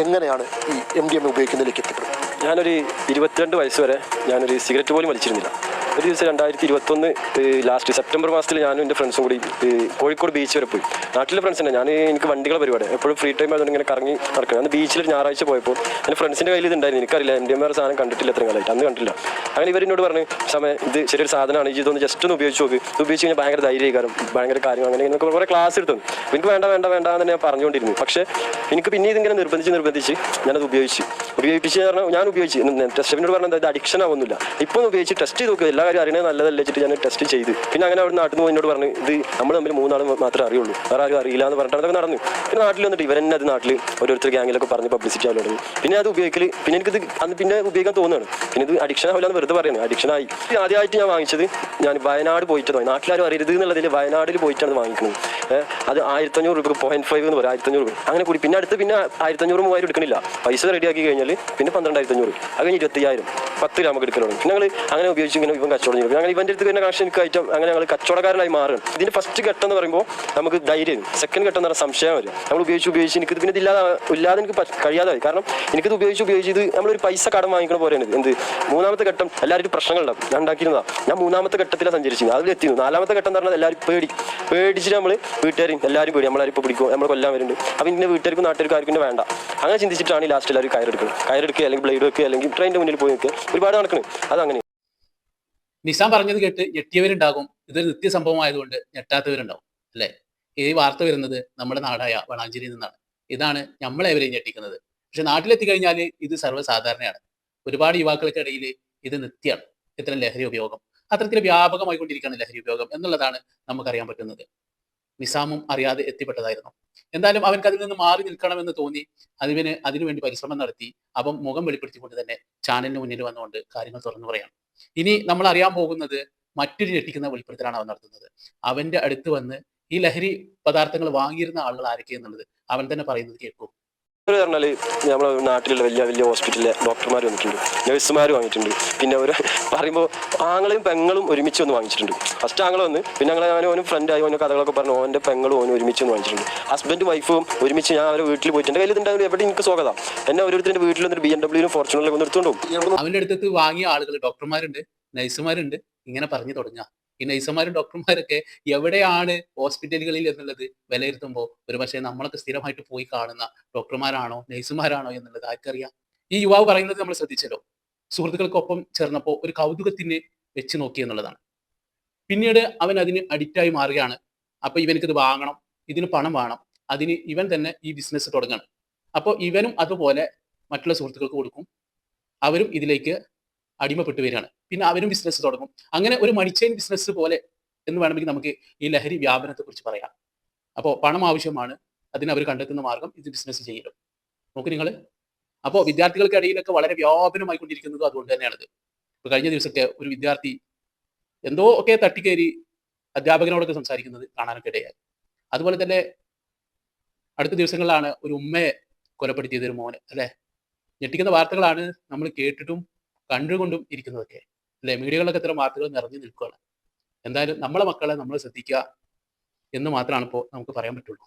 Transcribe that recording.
എങ്ങനെയാണ് ഈ MDMA ഉപയോഗിക്കുന്നതിലേക്ക് എത്തിപ്പെടുന്നത്? ഞാനൊരു 22 വയസ്സ് വരെ ഞാനൊരു സിഗരറ്റ് പോലും വലിച്ചിരുന്നില്ല. ഒരു ദിവസം 2021 ലാസ്റ്റ് സെപ്റ്റംബർ മാസത്തിൽ ഞാനും എൻ്റെ ഫ്രണ്ട്സും കൂടി കോഴിക്കോട് ബീച്ച് വരെ പോയി. നാട്ടിലെ ഫ്രണ്ട്സ് തന്നെ. എനിക്ക് വണ്ടികളെ പരിപാടി എപ്പോഴും ഫ്രീ ടൈം ആയതുകൊണ്ട് ഇങ്ങനെ കറങ്ങി നടക്കുക. അന്ന് ബീച്ചിൽ ഒരു ഞായറാഴ്ച പോയപ്പോൾ എൻ്റെ ഫ്രണ്ട്സിൻ്റെ കയ്യിൽ ഇതുണ്ടായിരുന്നു. എനിക്കറിയില്ല, MDMA സാധനം കണ്ടിട്ടില്ല എത്ര കാലമായിട്ട്, അന്ന് കണ്ടില്ല. അങ്ങനെ ഇവരെന്നോട് പറഞ്ഞു, സമയം ഇത് ചെറിയൊരു സാധനമാണ്, ഇതൊന്ന് ജസ്റ്റ് ഒന്ന് ഉപയോഗിച്ച് നോക്ക്. ഇത് ഉപയോഗിച്ച് കഴിഞ്ഞാൽ ഭയങ്കര ധൈര്യകാരം, ഭയങ്കര കാര്യം, അങ്ങനെ ഇങ്ങനെ കുറേ ക്ലാസ് എടുത്തു. എനിക്ക് വേണ്ട വേണ്ട വേണ്ട എന്ന് ഞാൻ പറഞ്ഞുകൊണ്ടിരുന്നു. പക്ഷേ എനിക്ക് പിന്നെ ഇതിങ്ങനെ നിർബന്ധിച്ച് ഞാനത് ഉപയോഗിപ്പിച്ച് ഞാൻ ഉപയോഗിച്ച് ടെസ്റ്റിനോട് പറഞ്ഞാൽ ഇത് അഡിക്ഷൻ ആവുന്നില്ല. ഇപ്പോൾ ഉപയോഗിച്ച് ടെസ്റ്റ് ചെയ്ത് നോക്കുക, എല്ലാ കാര്യം അറിയണത് നല്ലതല്ല വെച്ചിട്ട് ഞാൻ ടെസ്റ്റ് ചെയ്ത്. പിന്നെ അങ്ങനെ അവിടെ നാട്ടിൽ നിന്ന് എന്നോട് പറഞ്ഞു, ഇത് നമ്മൾ തമ്മിൽ 3 ആൾ മാത്രമേ അറിയുള്ളൂ, വേറെ ആരും അറിയില്ല എന്ന് പറഞ്ഞിട്ട് അതൊക്കെ നടന്നു. പിന്നെ നാട്ടിൽ വന്നിട്ട് ഇവരെന്നെ അത് നാട്ടിൽ ഓരോരുത്തർ ഗ്യാങ്ങിലൊക്കെ പറഞ്ഞ് പബ്ലിസിറ്റി ആവാൻ തുടങ്ങി. പിന്നെ അത് ഉപയോഗിക്കൽ പിന്നെ എനിക്കിത് അന്ന് പിന്നെ ഉപയോഗിക്കാൻ തോന്നുകയാണ്. പിന്നെ ഇത് അഡിക്ഷൻ ആവില്ല എന്ന് വെറുതെ പറയുന്നത്, അഡിക്ഷനായി. ആദ്യമായിട്ട് ഞാൻ വാങ്ങിച്ചത് ഞാൻ വയനാട് പോയിട്ട് വാങ്ങി. നാട്ടിലാരും അറിയരുത് എന്നുള്ളതിൽ വയനാട്ടിൽ പോയിട്ടാണ് വാങ്ങിക്കുന്നത്. അത് 1500 രൂപ 0.5 എന്ന് പറയും, 1500 രൂപ അങ്ങനെ കൂടി. പിന്നെ അടുത്ത് പിന്നെ 1500-3000 എടുക്കണില്ല. പൈസ റെഡിയാക്കി കഴിഞ്ഞാൽ പിന്നെ 12500, അത് കഴിഞ്ഞ് 25000, 10 ഗ്രാം ഒക്കെ എടുക്കലുണ്ട്. പിന്നെ ഞങ്ങൾ അങ്ങനെ ഉപയോഗിച്ച് ഇങ്ങനെ ഇവൻ കച്ചവടം ചെയ്യും. ഞങ്ങൾ ഇവൻ്റെ അടുത്ത് തന്നെ കണക്ഷൻ ഐറ്റം അങ്ങനെ ഞങ്ങൾ കച്ചവടക്കാരനായി മാറുകയാണ്. ഇതിൻ്റെ ഫസ്റ്റ് ഘട്ടം എന്ന് പറയുമ്പോൾ നമുക്ക് ധൈര്യം, സെക്കൻഡ് ഘട്ടം എന്ന് പറഞ്ഞാൽ സംശയം വരും. നമ്മൾ ഉപയോഗിച്ച് എനിക്ക് പിന്നെ ഇല്ലാതെ എനിക്ക് കഴിയാതായി. കാരണം എനിക്കിത് ഉപയോഗിച്ച് ഇത് നമ്മളൊരു പൈസ കടം വാങ്ങിക്കണ പോലെയാണ്. എന്ത് 3ാമത്തെ ഘട്ടം എല്ലാവരും പ്രശ്നങ്ങളുണ്ടാവും. ഞാൻ ഉണ്ടാക്കിയിരുന്നതാണ്. ഞാൻ 3ാമത്തെ ഘട്ടത്തിലാണ് സഞ്ചരിച്ചത്, അതിലെത്തിയിരുന്നു. 4ാമത്തെ ഘട്ടം എന്ന് പറഞ്ഞാൽ എല്ലാവരും പേടിച്ചിട്ട് നമ്മൾ വീട്ടുകാരും എല്ലാവരും പേടി, നമ്മളാരും ഇപ്പോൾ പിടിക്കും, നമ്മൾ കൊല്ലാൻ വരുന്നുണ്ട്. അപ്പം ഇന്നെ വീട്ടുകാർക്കും നാട്ടുകാർക്കും ആർക്കും വേണ്ട. അങ്ങനെ ചിന്തിച്ചിട്ടാണ് ഈ ലാസ്റ്റ് എല്ലാവരും കയറെടുക്കുക അല്ലെങ്കിൽ ബ്ലേഡ് വെക്കുക അല്ലെങ്കിൽ ട്രെയിനിൻ്റെ മുന്നിൽ പോയി നിൽക്കുക. ഒരുപാട് നടക്കുന്നത് അതങ്ങനെ. നിസാം പറഞ്ഞത് കേട്ട് ഞെട്ടിയവരുണ്ടാകും, ഇതൊരു നിത്യസംഭവമായതുകൊണ്ട് ഞെട്ടാത്തവരുണ്ടാവും അല്ലേ? ഈ വാർത്ത വരുന്നത് നമ്മുടെ നാടായ വളാഞ്ചേരിയിൽ നിന്നാണ്. ഇതാണ് നമ്മളെവരെയും ഞെട്ടിക്കുന്നത്. പക്ഷെ നാട്ടിലെത്തി കഴിഞ്ഞാൽ ഇത് സർവ്വസാധാരണയാണ്. ഒരുപാട് യുവാക്കൾക്കിടയിൽ ഇത് നിത്യമാണ്, ഇത്തരം ലഹരി ഉപയോഗം. അത്തരത്തിൽ വ്യാപകമായിക്കൊണ്ടിരിക്കുകയാണ് ലഹരി ഉപയോഗം എന്നുള്ളതാണ് നമുക്കറിയാൻ പറ്റുന്നത്. നിസാമും അറിയാതെ എത്തിപ്പെട്ടതായിരുന്നു. എന്തായാലും അവൻക്ക് അതിൽ നിന്ന് മാറി നിൽക്കണമെന്ന് തോന്നി. അതിനുവേണ്ടി പരിശ്രമം നടത്തി. അവൻ മുഖം വെളിപ്പെടുത്തിക്കൊണ്ട് തന്നെ ചാനലിന് മുന്നിൽ വന്നുകൊണ്ട് കാര്യങ്ങൾ തുറന്നു പറയാം. ഇനി നമ്മൾ അറിയാൻ പോകുന്നത് മറ്റൊരു ഞെട്ടിക്കുന്ന വെളിപ്പെടുത്തലാണ് അവൻ നടത്തുന്നത്. അവന്റെ അടുത്ത് വന്ന് ഈ ലഹരി പദാർത്ഥങ്ങൾ വാങ്ങിയിരുന്ന ആളുകൾ ആരൊക്കെ എന്നുള്ളത് അവൻ തന്നെ പറയുന്നത് കേൾക്കൂ. പറഞ്ഞാൽ നമ്മുടെ നാട്ടിലുള്ള വലിയ ഹോസ്പിറ്റലിലെ ഡോക്ടർമാർ വന്നിട്ടുണ്ട്, നഴ്സുമാർ വാങ്ങിയിട്ടുണ്ട്. പിന്നെ അവർ പറയുമ്പോൾ ആങ്ങളെയും പെങ്ങളും ഒരുമിച്ച് ഒന്ന് വാങ്ങിച്ചിട്ടുണ്ട്. ഫസ്റ്റ് ആങ്ങൾ വന്ന്, പിന്നെ ഓനും ഫ്രണ്ടായി ഓരോ കഥകളൊക്കെ പറഞ്ഞു ഓൻ്റെ പെങ്ങളും ഓനും ഒരുമിച്ച് ഒന്ന് വാങ്ങിച്ചിട്ടുണ്ട്. ഹസ്ബൻഡും വൈഫും ഒരുമിച്ച് ഞാൻ അവരുടെ വീട്ടിൽ പോയിട്ടുണ്ട്. കയ്യിൽ ഉണ്ടാകും എവിടെ എനിക്ക് സ്വാഗത എന്നെ ഓരോരുത്തരുടെ വീട്ടിൽ വന്നിട്ട് BMW ഫോർച്യൂണറിൽ വന്ന് എടുത്തുകൊണ്ടു പോകും. അവൻ്റെ അടുത്ത് വാങ്ങിയ ആളുകൾ ഡോക്ടർമാരുണ്ട്, നഴ്സുമാരുണ്ട്. ഇങ്ങനെ പറഞ്ഞു തുടങ്ങാം. ഈ നഴ്സുമാരും ഡോക്ടർമാരൊക്കെ എവിടെയാണ് ഹോസ്പിറ്റലുകളിൽ എന്നുള്ളത് വിലയിരുത്തുമ്പോൾ ഒരുപക്ഷെ നമ്മളൊക്കെ സ്ഥിരമായിട്ട് പോയി കാണുന്ന ഡോക്ടർമാരാണോ നഴ്സുമാരാണോ എന്നുള്ളത് ആർക്കറിയാം? ഈ യുവാവ് പറയുന്നത് നമ്മൾ ശ്രദ്ധിച്ചല്ലോ. സുഹൃത്തുക്കൾക്കൊപ്പം ചേർന്നപ്പോൾ ഒരു കൗതുകത്തിന് വെച്ച് നോക്കി എന്നുള്ളതാണ്. പിന്നീട് അവൻ അതിന് അഡിക്റ്റായി മാറുകയാണ്. അപ്പൊ ഇവനക്കിത് വാങ്ങണം, ഇതിന് പണം വേണം, അതിന് ഇവൻ തന്നെ ഈ ബിസിനസ് തുടങ്ങണം. അപ്പോൾ ഇവനും അതുപോലെ മറ്റുള്ള സുഹൃത്തുക്കൾക്ക് കൊടുക്കും. അവരും ഇതിലേക്ക് അടിമപ്പെട്ടു വരികയാണ്. പിന്നെ അവരും ബിസിനസ് തുടങ്ങും. അങ്ങനെ ഒരു മണിച്ചെയിൻ ബിസിനസ് പോലെ എന്ന് വേണമെങ്കിൽ നമുക്ക് ഈ ലഹരി വ്യാപനത്തെ കുറിച്ച് പറയാം. അപ്പോൾ പണം ആവശ്യമാണ്, അതിന് അവർ കണ്ടെത്തുന്ന മാർഗം ഇത് ബിസിനസ് ചെയ്യലും. നോക്ക് നിങ്ങൾ. അപ്പോൾ വിദ്യാർത്ഥികൾക്കിടയിലൊക്കെ വളരെ വ്യാപനമായിക്കൊണ്ടിരിക്കുന്നതും അതുകൊണ്ട് തന്നെയാണിത്. ഇപ്പോൾ കഴിഞ്ഞ ദിവസത്തെ ഒരു വിദ്യാർത്ഥി എന്തോ ഒക്കെ തട്ടിക്കയറി അധ്യാപകനോടൊക്കെ സംസാരിക്കുന്നത് കാണാനൊക്കെ ഇടയായി. അതുപോലെ തന്നെ അടുത്ത ദിവസങ്ങളിലാണ് ഒരു ഉമ്മയെ കൊലപ്പെടുത്തിയത്, ഒരു മോനെ അല്ലേ? ഞെട്ടിക്കുന്ന വാർത്തകളാണ് നമ്മൾ കേട്ടിട്ടും കണ്ടുകൊണ്ടും ഇരിക്കുന്നതൊക്കെ അല്ലെ? മീഡിയകളിലൊക്കെ ഇത്തരം വാർത്തകൾ നിറഞ്ഞു നിൽക്കുകയാണ്. എന്തായാലും നമ്മളെ മക്കളെ നമ്മൾ ശ്രദ്ധിക്കുക എന്ന് മാത്രമാണ് ഇപ്പോൾ നമുക്ക് പറയാൻ പറ്റുള്ളൂ.